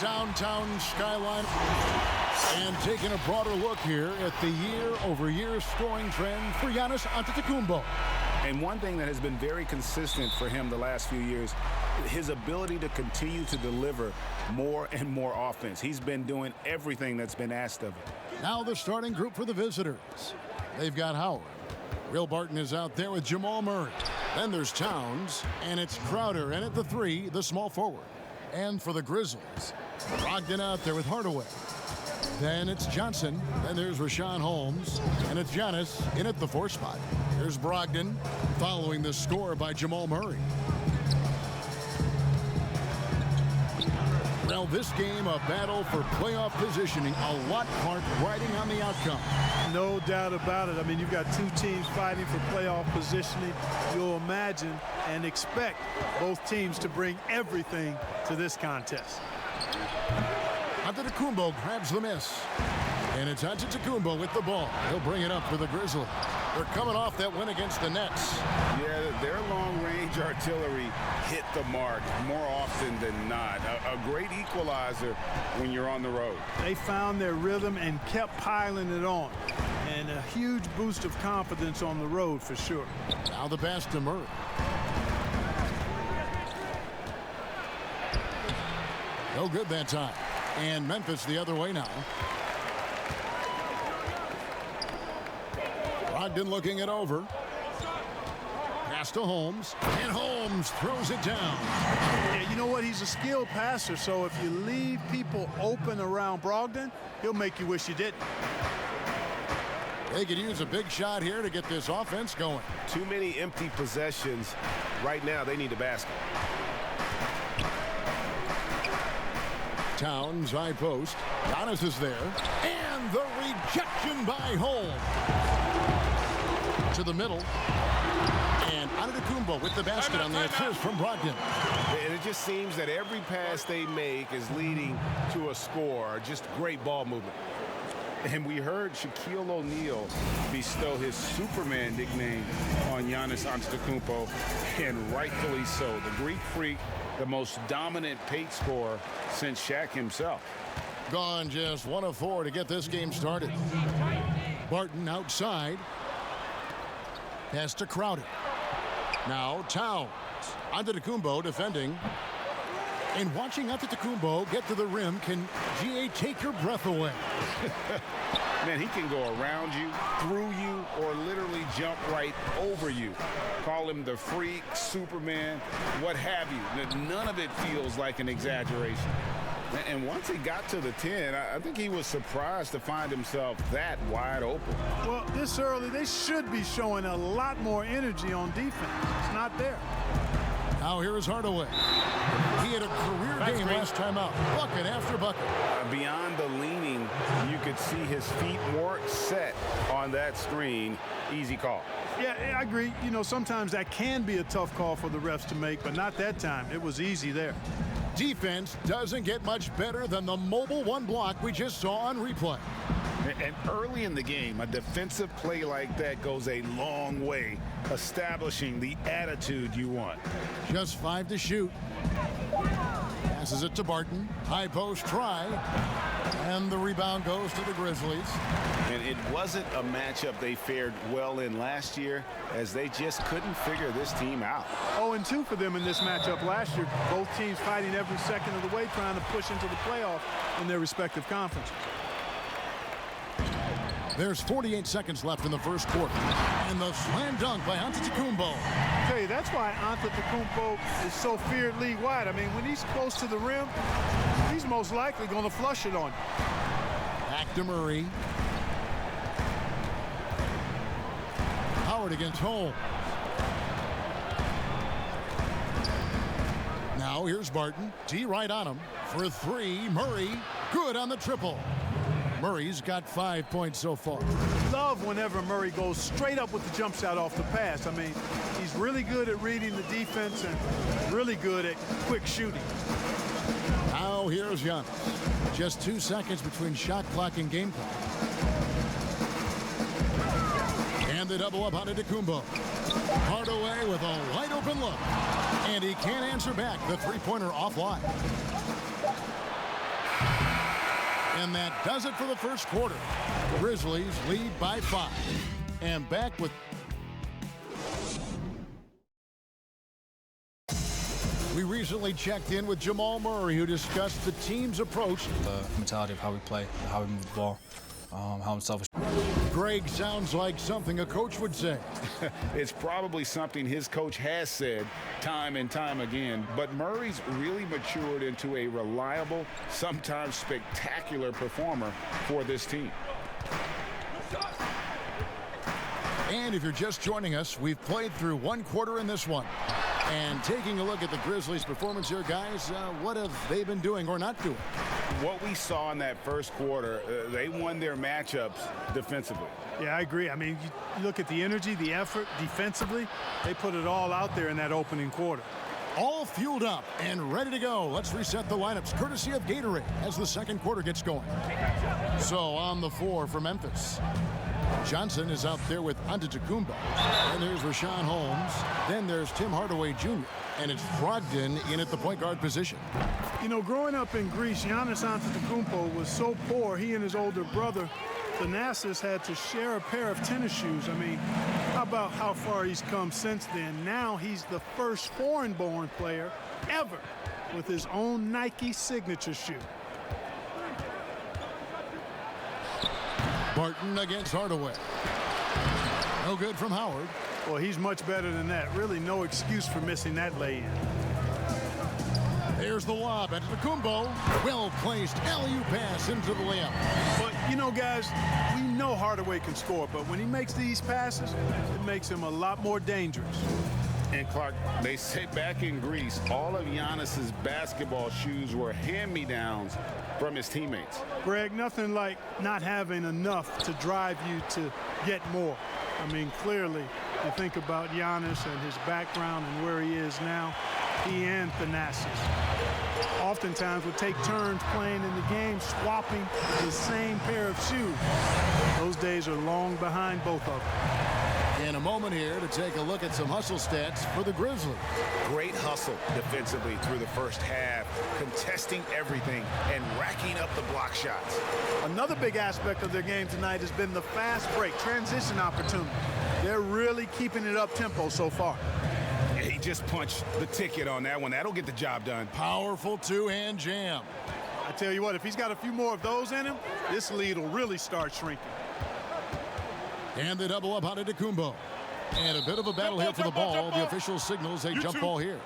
downtown skyline. And taking a broader look here at the year-over-year scoring trend for Giannis Antetokounmpo. And one thing that has been very consistent for him the last few years, his ability to continue to deliver more and more offense. He's been doing everything that's been asked of him. Now the starting group for the visitors. They've got Howard. Will Barton is out there with Jamal Murray. Then there's Towns, and it's Crowder. And at the 3, the small forward. And for the Grizzlies, Brogdon out there with Hardaway. Then it's Johnson. Then there's Rashawn Holmes. And it's Giannis in at the 4 spot. Here's Brogdon following the score by Jamal Murray. Well, this game, a battle for playoff positioning. A lot part riding on the outcome. No doubt about it. I mean, you've got two teams fighting for playoff positioning. You'll imagine and expect both teams to bring everything to this contest. Antetokounmpo grabs the miss. And it's Antetokounmpo with the ball. He'll bring it up for the Grizzlies. They're coming off that win against the Nets. Yeah, their long-range artillery hit the mark more often than not. A great equalizer when you're on the road. They found their rhythm and kept piling it on. And a huge boost of confidence on the road for sure. Now the pass to Murray. No good that time. And Memphis the other way now. Brogdon looking it over. Pass to Holmes. And Holmes throws it down. Yeah, you know what? He's a skilled passer, so if you leave people open around Brogdon, he'll make you wish you didn't. They could use a big shot here to get this offense going. Too many empty possessions. Right now, they need a basket. Towns, high post. Giannis is there. And the rejection by Holmes. To the middle. And Antetokounmpo with the basket on the assist from Brogdon. And it just seems that every pass they make is leading to a score. Just great ball movement. And we heard Shaquille O'Neal bestow his Superman nickname on Giannis Antetokounmpo, and rightfully so. The Greek Freak, the most dominant paint scorer since Shaq himself. Gone just 1 of 4 to get this game started. Barton outside. Pass to Crowder. Now Towns. Antetokounmpo defending. And watching Antetokounmpo get to the rim can, GA, take your breath away. Man, he can go around you, through you, or literally jump right over you. Call him the Freak, Superman, what have you. None of it feels like an exaggeration. And once he got to the 10, I think he was surprised to find himself that wide open. Well, this early, they should be showing a lot more energy on defense. It's not there. Now here is Hardaway. He had a career game last time out. Bucket after bucket. Beyond the leaning, you could see his feet more set on that screen. Easy call. Yeah, I agree. You know, sometimes that can be a tough call for the refs to make, but not that time. It was easy there. Defense doesn't get much better than the mobile one block we just saw on replay. And early in the game, a defensive play like that goes a long way, establishing the attitude you want. Just 5 to shoot. Passes it to Barton. High post try. And the rebound goes to the Grizzlies. And it wasn't a matchup they fared well in last year, as they just couldn't figure this team out. 0-2 for them in this matchup last year. Both teams fighting every second of the way, trying to push into the playoff in their respective conferences. There's 48 seconds left in the first quarter. And the slam dunk by Antetokounmpo. I tell you, that's why Antetokounmpo is so feared league-wide. I mean, when he's close to the rim, he's most likely going to flush it on you. Back to Murray. Howard against Holmes. Now here's Barton. D right on him for 3. Murray good on the triple. Murray's got 5 points so far. Love whenever Murray goes straight up with the jump shot off the pass. I mean, he's really good at reading the defense and really good at quick shooting. Now here's Giannis. Just 2 seconds between shot clock and game clock. And the double up on Antetokounmpo. Hardaway with a wide open look. And he can't answer back. The three-pointer offline. And that does it for the first quarter. Grizzlies lead by 5. And back with... We recently checked in with Jamal Murray, who discussed the team's approach. The mentality of how we play, how we move the ball, how unselfish. Greg sounds like something a coach would say. It's probably something his coach has said time and time again, but Murray's really matured into a reliable, sometimes spectacular performer for this team. And if you're just joining us, we've played through one quarter in this one. And taking a look at the Grizzlies' performance here, guys, what have they been doing or not doing? What we saw in that first quarter, they won their matchups defensively. Yeah, I agree. I mean, you look at the energy, the effort defensively, they put it all out there in that opening quarter. All fueled up and ready to go. Let's reset the lineups, courtesy of Gatorade, as the second quarter gets going. So on the floor for Memphis, Johnson is out there with Antetokounmpo. And there's Rashawn Holmes. Then there's Tim Hardaway Jr. And it's Brogdon in at the point guard position. You know, growing up in Greece, Giannis Antetokounmpo was so poor, he and his older brother, Thanasis, had to share a pair of tennis shoes. I mean, how about how far he's come since then? Now he's the first foreign-born player ever with his own Nike signature shoe. Barton against Hardaway. No good from Howard. Well, he's much better than that. Really no excuse for missing that lay-in. There's the lob at Antetokounmpo. Well-placed alley-oop pass into the layup. But, you know, guys, we know Hardaway can score, but when he makes these passes, it makes him a lot more dangerous. And Clark, they say back in Greece, all of Giannis's basketball shoes were hand-me-downs from his teammates. Greg, nothing like not having enough to drive you to get more. I mean, clearly, you think about Giannis and his background and where he is now, he and Thanasis oftentimes would take turns playing in the game, swapping the same pair of shoes. Those days are long behind both of them. In a moment here to take a look at some hustle stats for the Grizzlies. Great hustle defensively through the first half, contesting everything and racking up the block shots. Another big aspect of their game tonight has been the fast break, transition opportunity. They're really keeping it up-tempo so far. He just punched the ticket on that one. That'll get the job done. Powerful two-hand jam. I tell you what, if he's got a few more of those in him, this lead will really start shrinking. And they double up on Antetokounmpo. And a bit of a battle here for the ball. The official signals a jump ball here.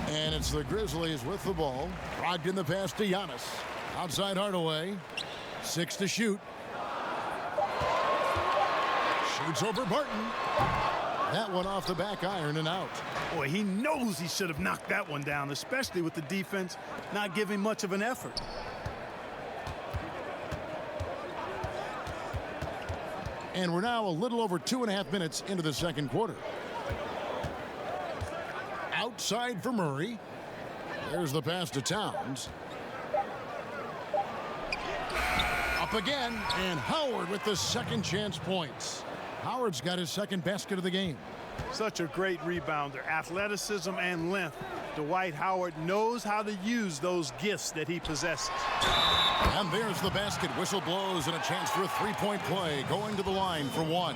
And it's the Grizzlies with the ball. Brogdon the pass to Giannis. Outside Hardaway. 6 to shoot. Shoots over Barton. That one off the back iron and out. Boy, he knows he should have knocked that one down, especially with the defense not giving much of an effort. And we're now a little over 2.5 minutes into the second quarter. Outside for Murray. There's the pass to Towns. Up again, and Howard with the second chance points. Howard's got his second basket of the game. Such a great rebounder, athleticism and length. Dwight Howard knows how to use those gifts that he possesses. And there's the basket. Whistle blows and a chance for a three-point play. Going to the line for one.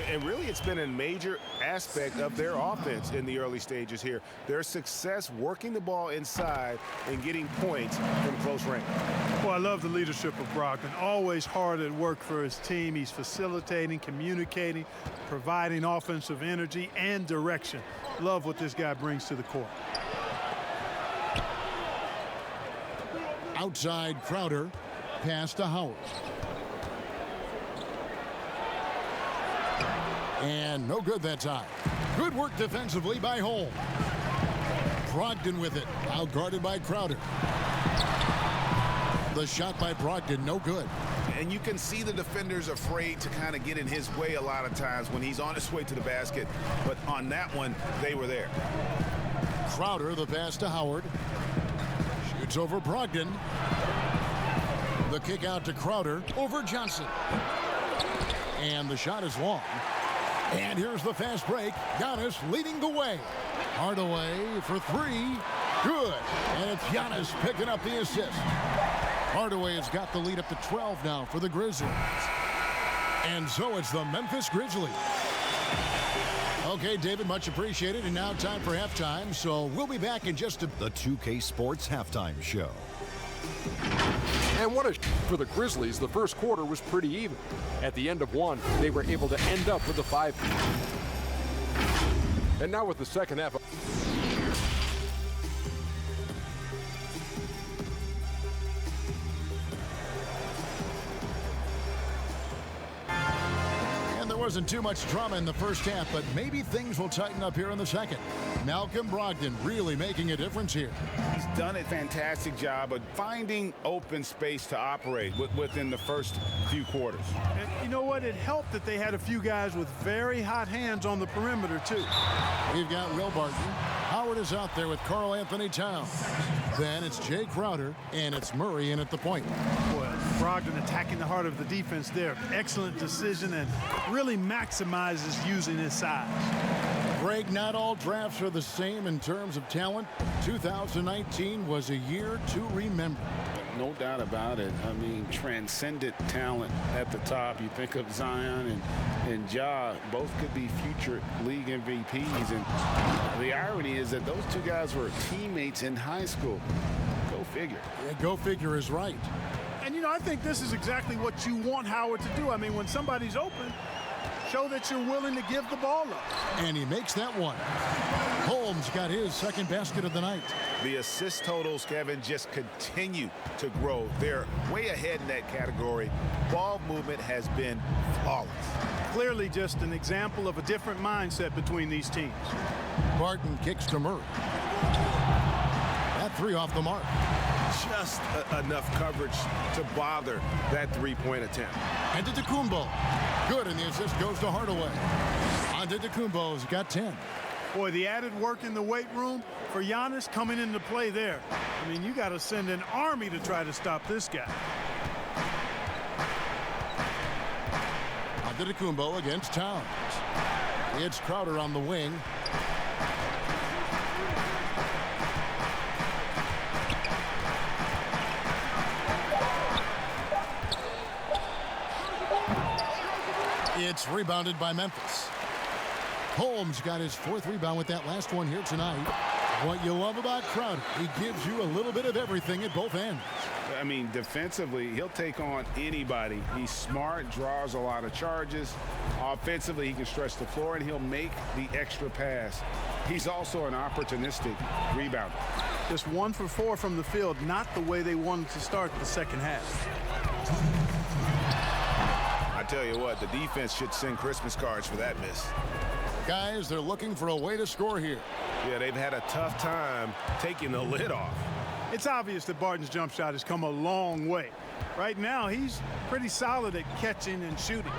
And really, it's been a major aspect of their offense in the early stages here. Their success working the ball inside and getting points from close range. Well, I love the leadership of Brogdon. Always hard at work for his team. He's facilitating, communicating, providing offensive energy and direction. Love what this guy brings to the court. Outside Crowder. Pass to Howard. And no good that time. Good work defensively by Holmes. Brogdon with it. Outguarded by Crowder. The shot by Brogdon, no good. And you can see the defenders afraid to kind of get in his way a lot of times when he's on his way to the basket. But on that one, they were there. Crowder, the pass to Howard. Shoots over Brogdon. The kick out to Crowder over Johnson. And the shot is long. And here's the fast break. Giannis leading the way. Hardaway for three. Good. And it's Giannis picking up the assist. Hardaway has got the lead up to 12 now for the Grizzlies. And so it's the Memphis Grizzlies. Okay, David, much appreciated. And now time for halftime. So we'll be back in just a... The 2K Sports Halftime Show. And for the Grizzlies, the first quarter was pretty even. At the end of one, they were able to end up with a 5. And now with the second half. Wasn't too much drama in the first half, but maybe things will tighten up here in the second. Malcolm Brogdon really making a difference here. He's done a fantastic job of finding open space to operate within the first few quarters. And you know what? It helped that they had a few guys with very hot hands on the perimeter, too. We've got Will Barton. Howard is out there with Karl Anthony Towns. Then it's Jay Crowder, and it's Murray in at the point. Boy, Brogdon attacking the heart of the defense there. Excellent decision and really maximizes using his size. Greg, not all drafts are the same in terms of talent. 2019 was a year to remember. No doubt about it. I mean, transcendent talent at the top. You think of Zion and Ja, both could be future league MVPs. And the irony is that those two guys were teammates in high school. Go figure. Yeah, go figure is right. And, you know, I think this is exactly what you want Howard to do. I mean, when somebody's open, show that you're willing to give the ball up. And he makes that one. Holmes got his second basket of the night. The assist totals, Kevin, just continue to grow. They're way ahead in that category. Ball movement has been flawless. Clearly just an example of a different mindset between these teams. Barton kicks to Murray. That three off the mark. Just enough coverage to bother that three-point attempt. And to Antetokounmpo. Good, and the assist goes to Hardaway. Antetokounmpo's got 10. Boy, the added work in the weight room for Giannis coming into play there. I mean, you got to send an army to try to stop this guy. Antetokounmpo against Towns. It's Crowder on the wing. It's rebounded by Memphis. Holmes got his fourth rebound with that last one here tonight. What you love about Crowder, he gives you a little bit of everything at both ends. I mean, defensively, he'll take on anybody. He's smart, draws a lot of charges. Offensively, he can stretch the floor, and he'll make the extra pass. He's also an opportunistic rebounder. Just 1 for 4 from the field, not the way they wanted to start the second half. I tell you what, the defense should send Christmas cards for that miss. Guys, they're looking for a way to score here. Yeah, they've had a tough time taking the lid off. It's obvious that Barton's jump shot has come a long way. Right now, he's pretty solid at catching and shooting.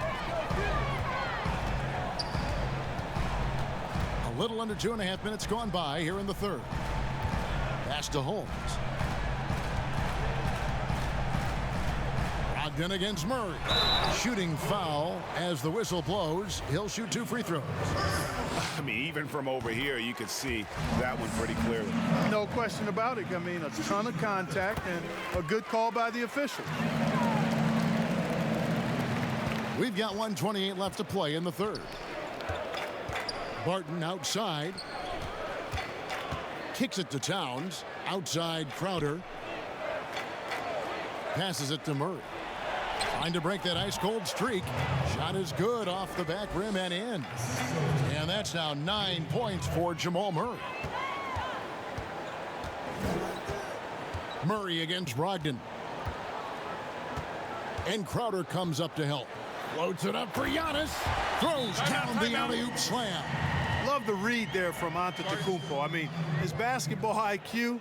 A little under 2.5 minutes gone by here in the third. Pass to Holmes. Brogdon against Murray. Shooting foul as the whistle blows. He'll shoot 2 free throws. I mean, even from over here, you could see that one pretty clearly. No question about it. I mean, a ton of contact and a good call by the official. We've got 1:28 left to play in the third. Barton outside. Kicks it to Towns. Outside Crowder. Passes it to Murray. Trying to break that ice-cold streak. Shot is good off the back rim and in. And that's now 9 points for Jamal Murray. Murray against Brogdon. And Crowder comes up to help. Floats it up for Giannis. Throws down the alley-oop slam. Love the read there from Antetokounmpo. I mean, his basketball IQ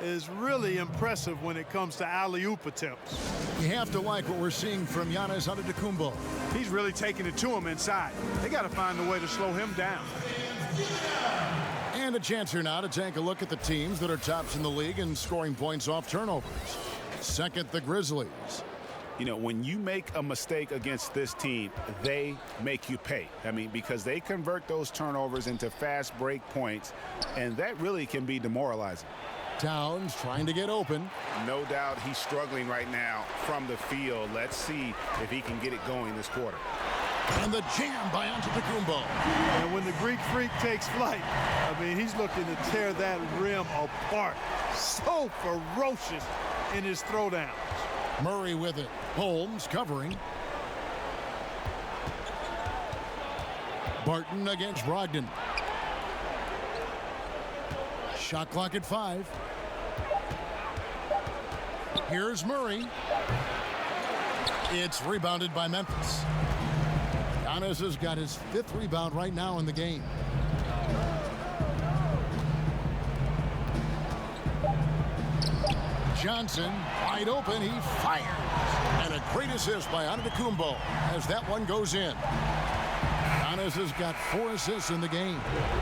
is really impressive when it comes to alley-oop attempts. You have to like what we're seeing from Giannis Antetokounmpo. He's really taking it to him inside. They got to find a way to slow him down. And a chance here now to take a look at the teams that are tops in the league in scoring points off turnovers. Second, the Grizzlies. You know, when you make a mistake against this team, they make you pay. I mean, because they convert those turnovers into fast break points, and that really can be demoralizing. Towns trying to get open. No doubt he's struggling right now from the field. Let's see if he can get it going this quarter. And the jam by Antetokounmpo. And when the Greek Freak takes flight, I mean, he's looking to tear that rim apart. So ferocious in his throwdowns. Murray with it. Holmes covering. Barton against Brogdon. Shot clock at 5. Here's Murray. It's rebounded by Memphis. Giannis has got his 5th rebound right now in the game. Johnson wide open. He fires. And a great assist by Antetokounmpo as that one goes in. Giannis has got 4 assists in the game.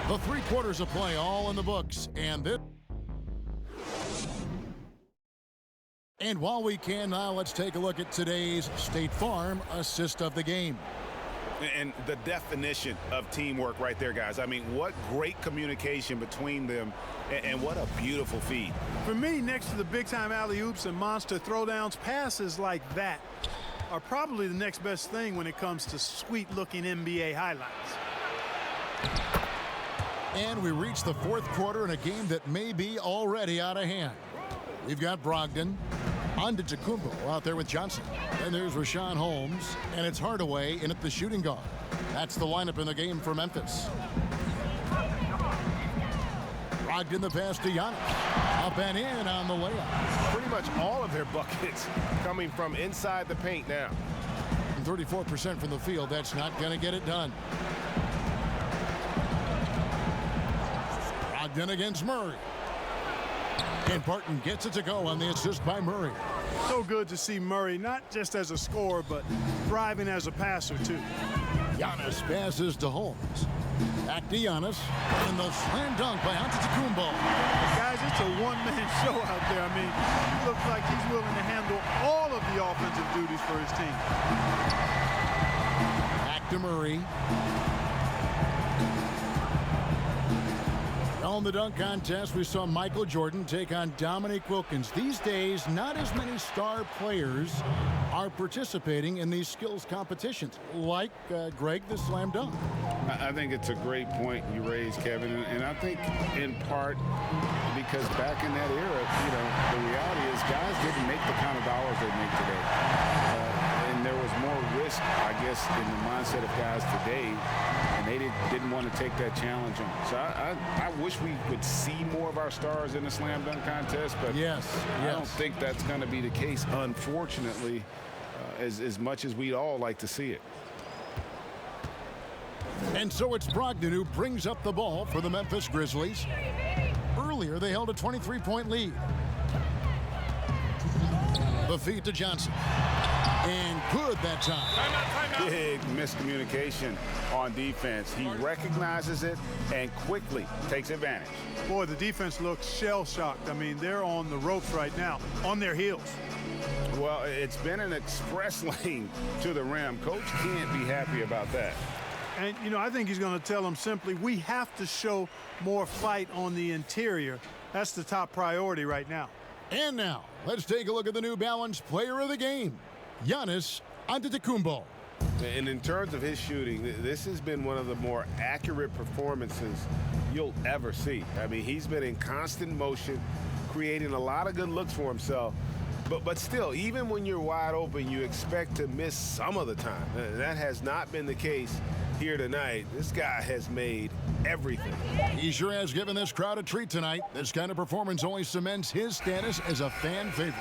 The 3 quarters of play all in the books. And while we can now, let's take a look at today's State Farm assist of the game. And the definition of teamwork right there, guys. I mean, what great communication between them, and what a beautiful feed. For me, next to the big-time alley-oops and monster throwdowns, passes like that are probably the next best thing when it comes to sweet-looking NBA highlights. And we reach the 4th quarter in a game that may be already out of hand. We've got Brogdon, Antetokounmpo out there with Johnson. Then there's Rashawn Holmes, and it's Hardaway in at the shooting guard. That's the lineup in the game for Memphis. Brogdon the pass to Giannis. Up and in on the layup. Pretty much all of their buckets coming from inside the paint now. 34% from the field. That's not going to get it done. Brogdon against Murray. And Barton gets it to go on the assist by Murray. So good to see Murray, not just as a scorer, but thriving as a passer, too. Giannis passes to Holmes. Back to Giannis. And the slam dunk by Antetokounmpo. Guys, it's a one-man show out there. I mean, he looks like he's willing to handle all of the offensive duties for his team. Back to Murray. On the dunk contest, we saw Michael Jordan take on Dominique Wilkins. These days, not as many star players are participating in these skills competitions, like Greg, the slam dunk. I think it's a great point you raised, Kevin, and I think in part because back in that era, you know, the reality is guys didn't make the kind of dollars they make today. And there was more risk, I guess, in the mindset of guys today, and they didn't want to take that challenge on. So I wish we would see more of our stars in the slam dunk contest, but I don't think that's going to be the case, unfortunately, as much as we'd all like to see it. And so it's Brogdon who brings up the ball for the Memphis Grizzlies. Earlier, they held a 23-point lead. The feed to Johnson. And good that time. Big miscommunication on defense. He recognizes it and quickly takes advantage. Boy, the defense looks shell-shocked. I mean, they're on the ropes right now, on their heels. Well, it's been an express lane to the rim. Coach can't be happy about that. And, you know, I think he's going to tell them simply, we have to show more fight on the interior. That's the top priority right now. And now, let's take a look at the New Balance player of the game, Giannis Antetokounmpo. And in terms of his shooting, this has been one of the more accurate performances you'll ever see. I mean, he's been in constant motion, creating a lot of good looks for himself. But still, even when you're wide open, you expect to miss some of the time. That has not been the case here tonight. This guy has made everything. He sure has given this crowd a treat tonight. This kind of performance only cements his status as a fan favorite.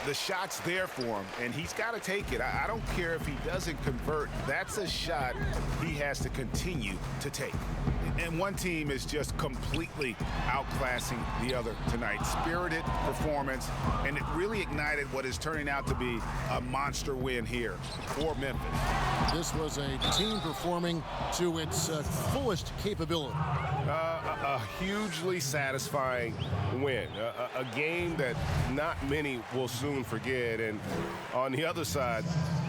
The shot's there for him, and he's got to take it. I don't care if he doesn't convert. That's a shot he has to continue to take. And one team is just completely outclassing the other tonight. Spirited performance, and it really ignited what is turning out to be a monster win here for Memphis. This was a team performing to its fullest capability. a hugely satisfying win, a game that not many will soon forget, and on the other side,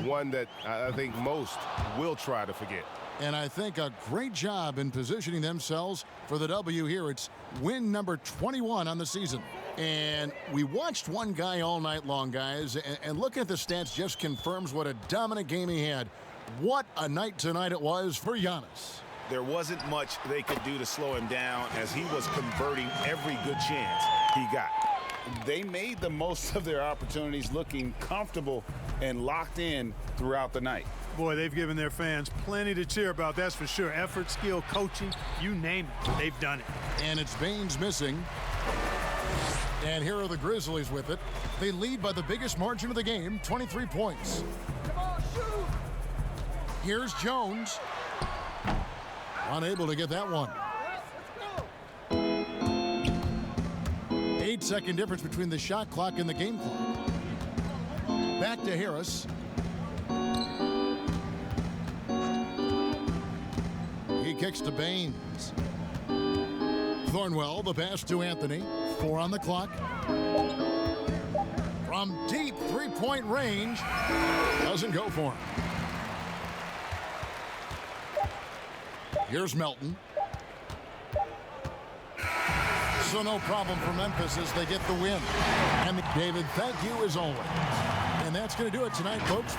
one that I think most will try to forget. And I think a great job in positioning themselves for the W here. It's win number 21 on the season. And we watched one guy all night long, guys, and looking at the stats just confirms what a dominant game he had. What a night tonight it was for Giannis. There wasn't much they could do to slow him down as he was converting every good chance he got. They made the most of their opportunities, looking comfortable and locked in throughout the night. Boy, they've given their fans plenty to cheer about, that's for sure. Effort, skill, coaching, you name it, they've done it. And it's Baines missing. And here are the Grizzlies with it. They lead by the biggest margin of the game, 23 points. Here's Jones. Unable to get that one. 8-second difference between the shot clock and the game clock. Back to Harris. He kicks to Baines. Thornwell, the pass to Anthony. 4 on the clock. From deep three-point range. Doesn't go for him. Here's Melton. So no problem for Memphis as they get the win. And David, thank you as always. And that's going to do it tonight, folks.